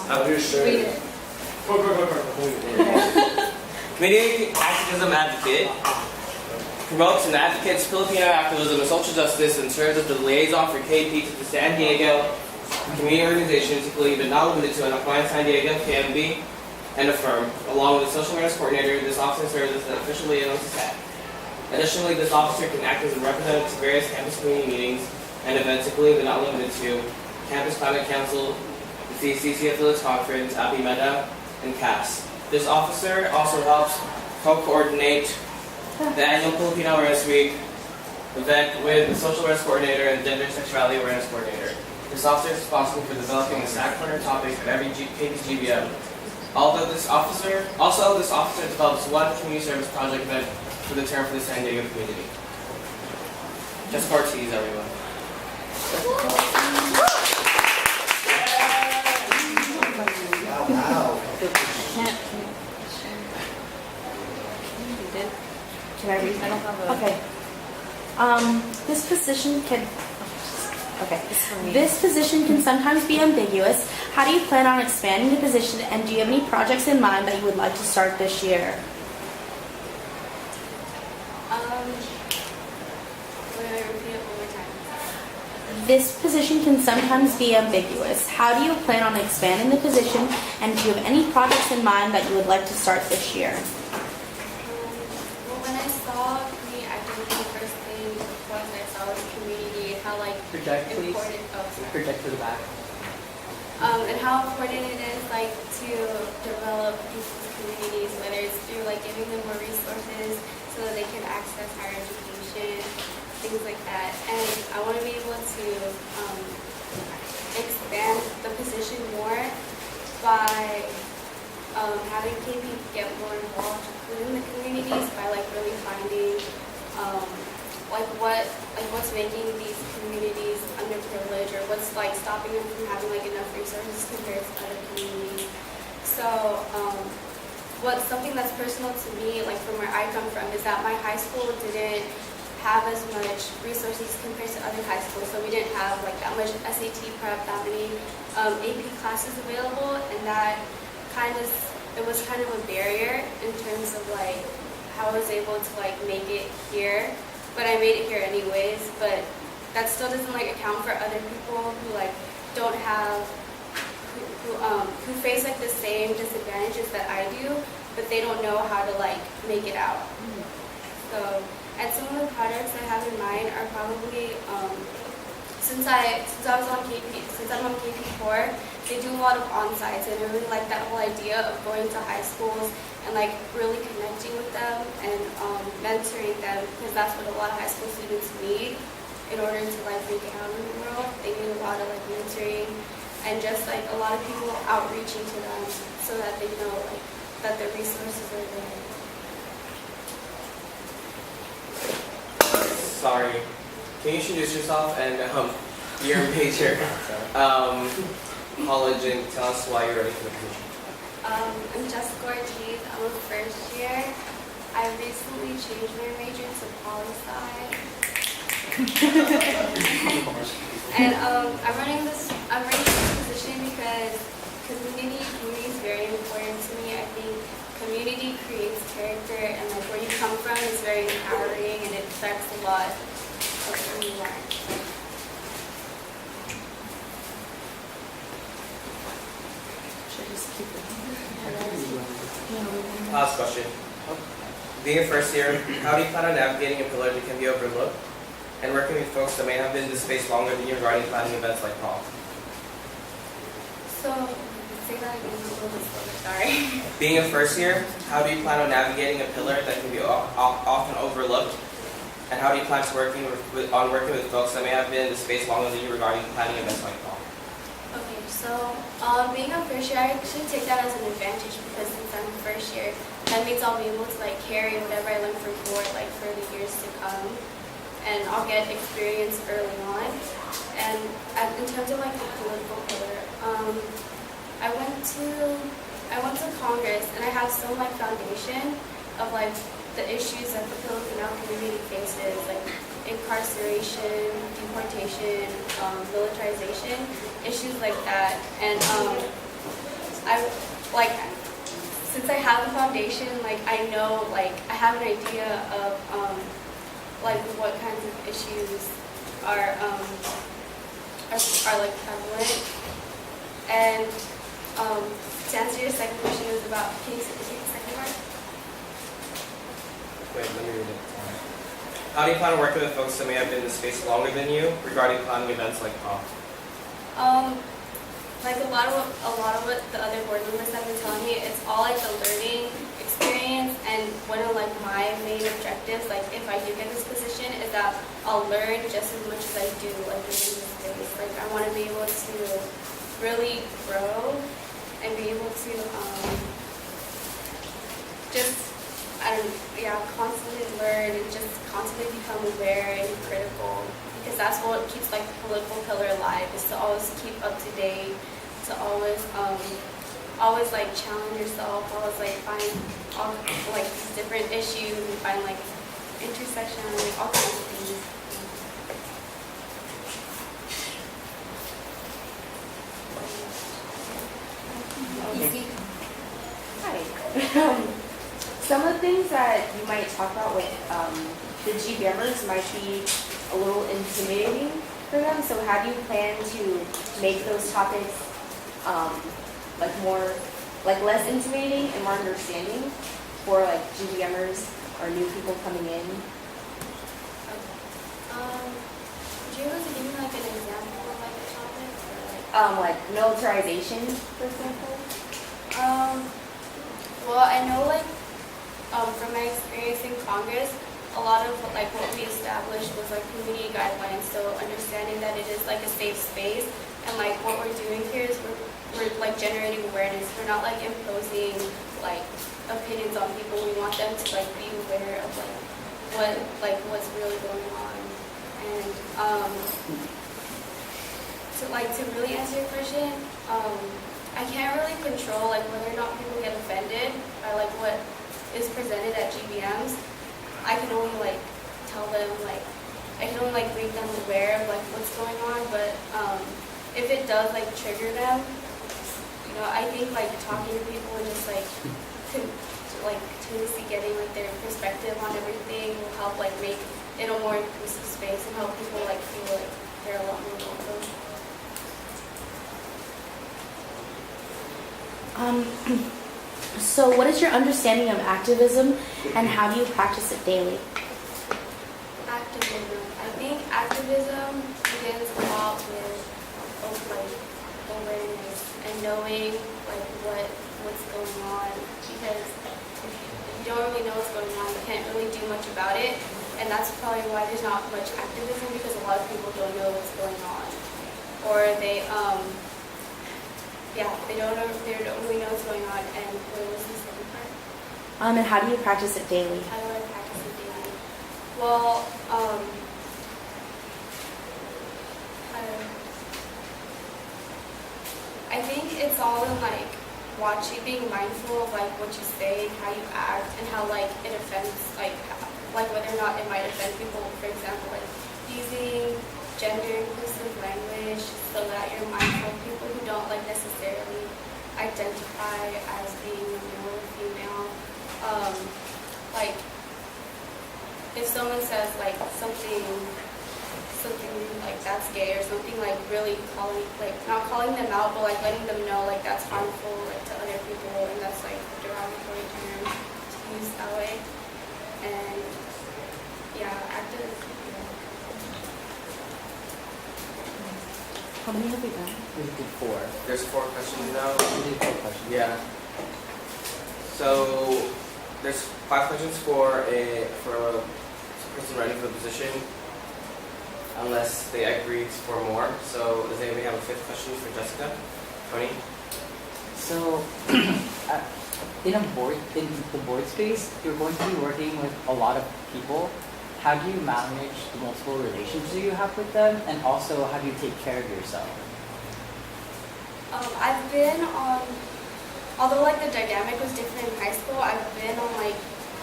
Read it. Community activism advocate promotes and advocates Filipino activism and social justice and serves as the liaison for KP to the San Diego community organizations, including but not limited to Aquinas San Diego, KMB, and Affirm. Along with the social awareness coordinator, this officer serves as an official liaison to SAC. Additionally, this officer can act as a representative to various campus community meetings and events, including but not limited to Campus Climate Council, the CCF Village Conference, APIMEDA, and CAS. This officer also helps co-coordinate the annual Filipino Awareness Week event with the social awareness coordinator and gender sexuality awareness coordinator. This officer is responsible for developing a SAC corner topic at every KP's GBM. This officer develops one community service project event for the term for the San Diego community. Just Ortiz, everyone. Wow. Can I read? I don't have a... Okay. This position can sometimes be ambiguous. How do you plan on expanding the position, and do you have any projects in mind that you would like to start this year? This position can sometimes be ambiguous. How do you plan on expanding the position, and do you have any projects in mind that you would like to start this year? Well, when I saw community activism, the first thing was I saw the community, how Project, please. important, Project to the back. and how important it is to develop these communities, whether it's through giving them more resources so that they can access higher education, things like that. And I want to be able to expand the position more by having KP get more involved within the communities by really finding what's making these communities underprivileged, or what's stopping them from having enough resources compared to other communities. So what's something that's personal to me, from where I come from, is that my high school didn't have as much resources compared to other high schools. So we didn't have that much SAT prep, that many AP classes available, and that it was kind of a barrier in terms of how I was able to make it here. But I made it here anyways. But that still doesn't account for other people who don't have, who face the same disadvantages that I do, but they don't know how to make it out. So, and some of the projects I have in mind are probably, since I'm on KP4, they do a lot of on-sites, and I really like that whole idea of going to high schools and really connecting with them and mentoring them, because that's what a lot of high school students need in order to make it out in the world. They need a lot of mentoring and just a lot of people outreaching to them so that they know that their resources are there. Sorry. Can you introduce yourself and your major, college, and tell us why you're ready for the position? I'm Jessica Ortiz. I'm a first year. I recently changed my major to poli-sci. And I'm running this position because community is very important to me. I think community creates character, and where you come from is very empowering, and it affects a lot of who you are. Should I just keep it? Last question. Being a first year, how do you plan on navigating a pillar that can be overlooked and working with folks that may have been in this space longer than you regarding planning events like prom? So, say that again, a little bit slower, sorry. Being a first year, how do you plan on navigating a pillar that can be often overlooked, and how do you plan to working with folks that may have been in this space longer than you regarding planning events like prom? Okay, so being a first year, I actually take that as an advantage, because since I'm a first year, that means I'll be able to carry whatever I learn from board for the years to come, and I'll get experience early on. And in terms of the political pillar, I went to Congress, and I have some foundation of the issues that the Filipino community faces, incarceration, deportation, militarization, issues like that. And like since I have the foundation, like I know, like I have an idea of like what kinds of issues are like prevalent. And to answer your second question, is about, can you repeat the second part? Wait, let me read it. How do you plan on working with folks that may have been in the space longer than you regarding planning events like prom? Like a lot of what the other board members have been telling me, it's all like a learning experience. And one of like my main objectives, like if I do get this position, is that I'll learn just as much as I do like within this space. Like I want to be able to really grow and be able to constantly learn and just constantly become aware and critical, because that's what keeps like the political pillar alive, is to always keep up to date, to always like challenge yourself, always like find all like these different issues and find like intersectionality, all kinds of things. Easy. Hi. Some of the things that you might talk about with the GBMers might be a little intimidating for them. So how do you plan to make those topics like more, like less intimidating and more understanding for like GBMers or new people coming in? Would you able to give me like an example of like a topic, or Like militarization, for example. Well, I know like from my experience in Congress, a lot of like what we established was like community guidelines. So understanding that it is like a safe space, and like what we're doing here is we're like generating awareness. We're not like imposing like opinions on people. We want them to like be aware of what's really going on. And to really answer your question, I can't really control like whether or not people get offended by like what is presented at GBMs. I can only like tell them, like I can only like make them aware of like what's going on. But if it does like trigger them, you know, I think like talking to people and just like continuously getting like their perspective on everything will help like make it a more inclusive space and help people like feel like they're a lot more welcome. So what is your understanding of activism, and how do you practice it daily? Activism. I think activism begins a lot with like awareness and knowing like what's going on, because if you don't really know what's going on, you can't really do much about it. And that's probably why there's not much activism, because a lot of people don't know what's going on, or they don't really know what's going on. And what was the second part? And how do you practice it daily? How do I practice it daily? Well, I think it's all in like being mindful of like what you say, how you act, and how like it offends like whether or not it might offend people. For example, like using gender inclusive language so that you're mindful of people who don't like necessarily identify as being male or female. Like if someone says like something like that's gay or something, like really not calling them out, but like letting them know like that's harmful like to other people, and that's like a derogatory term to use that way. And How many have we done? We did 4. There's 4 questions now. We did 4 questions. Yeah. So there's 5 questions for a person running for the position, unless they agree for more. So does anybody have a 5th question for Jessica? Tony? So, in the board space, you're going to be working with a lot of people. How do you manage the multiple relations you have with them, and also how do you take care of yourself? I've been on, although like the dynamic was different in high school, I've been on like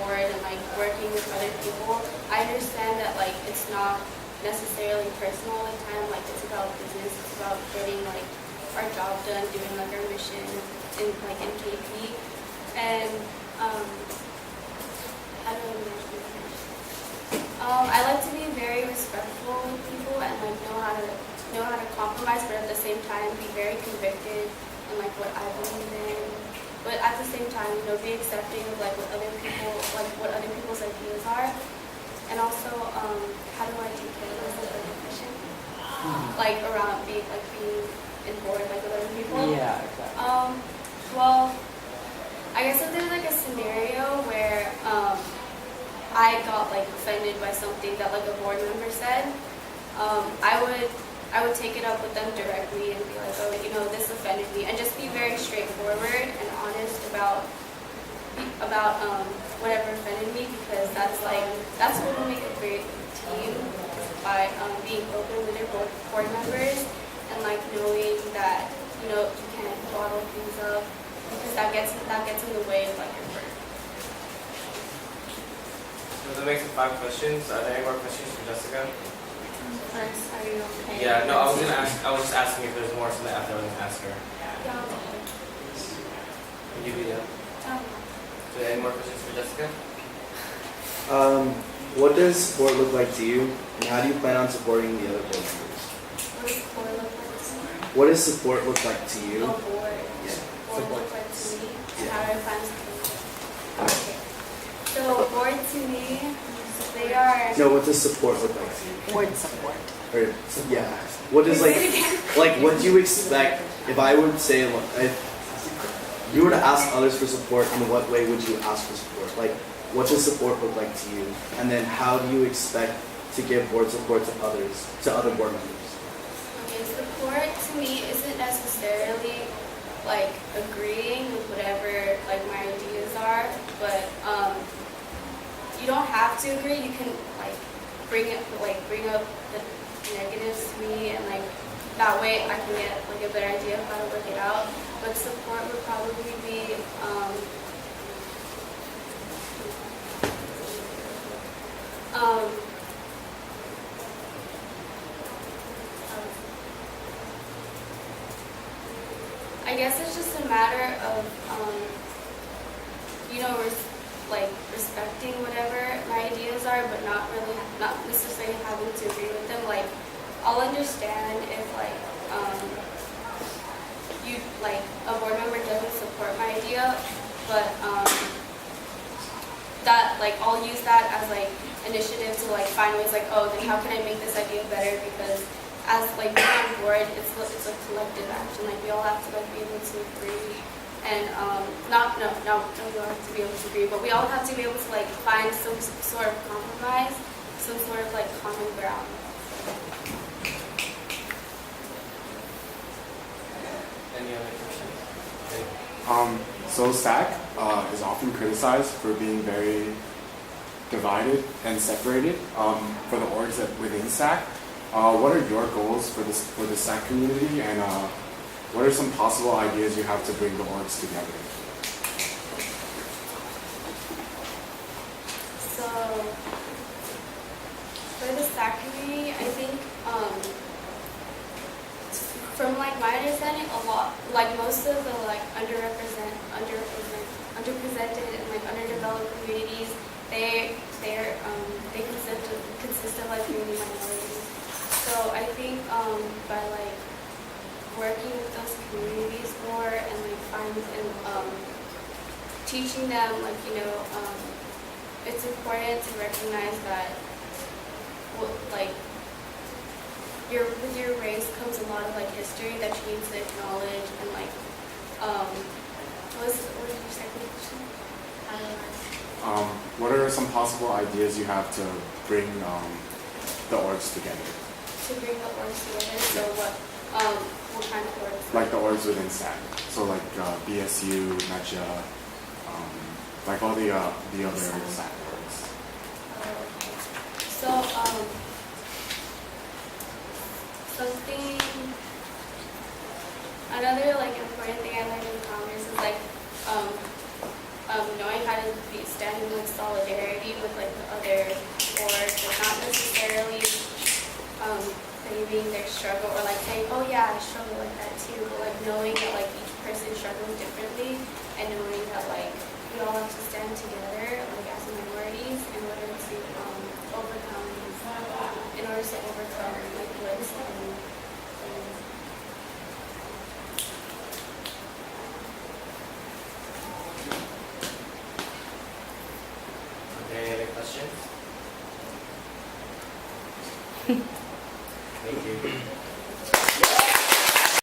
board and like working with other people. I understand that like it's not necessarily personal all the time, like it's about business, it's about getting like our job done, doing like our mission. in KP, and how do I manage my time? I like to be very respectful with people and like know how to compromise, but at the same time be very convicted in like what I believe in. But at the same time, be accepting of like what other people's ideas are. And also, how do I take care of myself like question? Like around being in board like with other people. Yeah, exactly. Well, I guess if there's like a scenario where I got like offended by something that like a board member said, I would take it up with them directly and be like, oh, this offended me, and just be very straightforward and honest about whatever offended me, because that's what will make a great team, by being open with your board members and like knowing that you can't bottle things up, because that gets in the way of like your work. So that makes it 5 questions. Are there any more questions for Jessica? First, are you okay? Yeah, no, I was just asking if there's more something after I was gonna ask her. Yeah. Would you be done? So any more questions for Jessica? What does support look like to you, and how do you plan on supporting the other board members? What does board look like to me? What does support look like to you? Oh, board. Yeah. Board look like to me, and Yeah. how do I plan to do it? Okay. So board to me, they are. No, what does support look like to you? Board support. Or yeah, what does what do you expect if I would say if you were to ask others for support, in what way would you ask for support? Like, what does support look like to you, and then how do you expect to give board support to other board members? Okay, support to me isn't necessarily like agreeing with whatever like my ideas are, but you don't have to agree. You can like bring up the negatives to me, and like that way I can get like a better idea of how to work it out. But support would probably be I guess it's just a matter of respecting whatever my ideas are, but not necessarily having to agree with them. Like, I'll understand if a board member doesn't support my idea, but that I'll use that as initiative to find ways then how can I make this idea better, because as being on board, it's a collective action. We all have to be able to agree, and we all have to be able to agree, but we all have to be able to find some sort of compromise, some sort of common ground. Any other questions? Okay. So SAC is often criticized for being very divided and separated for the orgs within SAC. What are your goals for the SAC community, and what are some possible ideas you have to bring the orgs together? So for the SAC community, I think from my understanding, a lot most of the underrepresented and underdeveloped communities, they consist of community minorities. So I think by working with those communities more and teaching them it's important to recognize that with your race comes a lot of history that you need to acknowledge, and what was your second question? What are some possible ideas you have to bring the orgs together? To bring the orgs together. So what kind of orgs? The orgs within SAC. So BSU, NETJA, all the other SAC orgs. So another important thing I learned in Congress is knowing how to stand in solidarity with the other orgs, not necessarily saving their struggle or saying, oh yeah, I struggle like that too, but knowing that each person struggles differently, and knowing that like we all have to stand together like as minorities in order to overcome like blips and Are there any other questions? Thank you.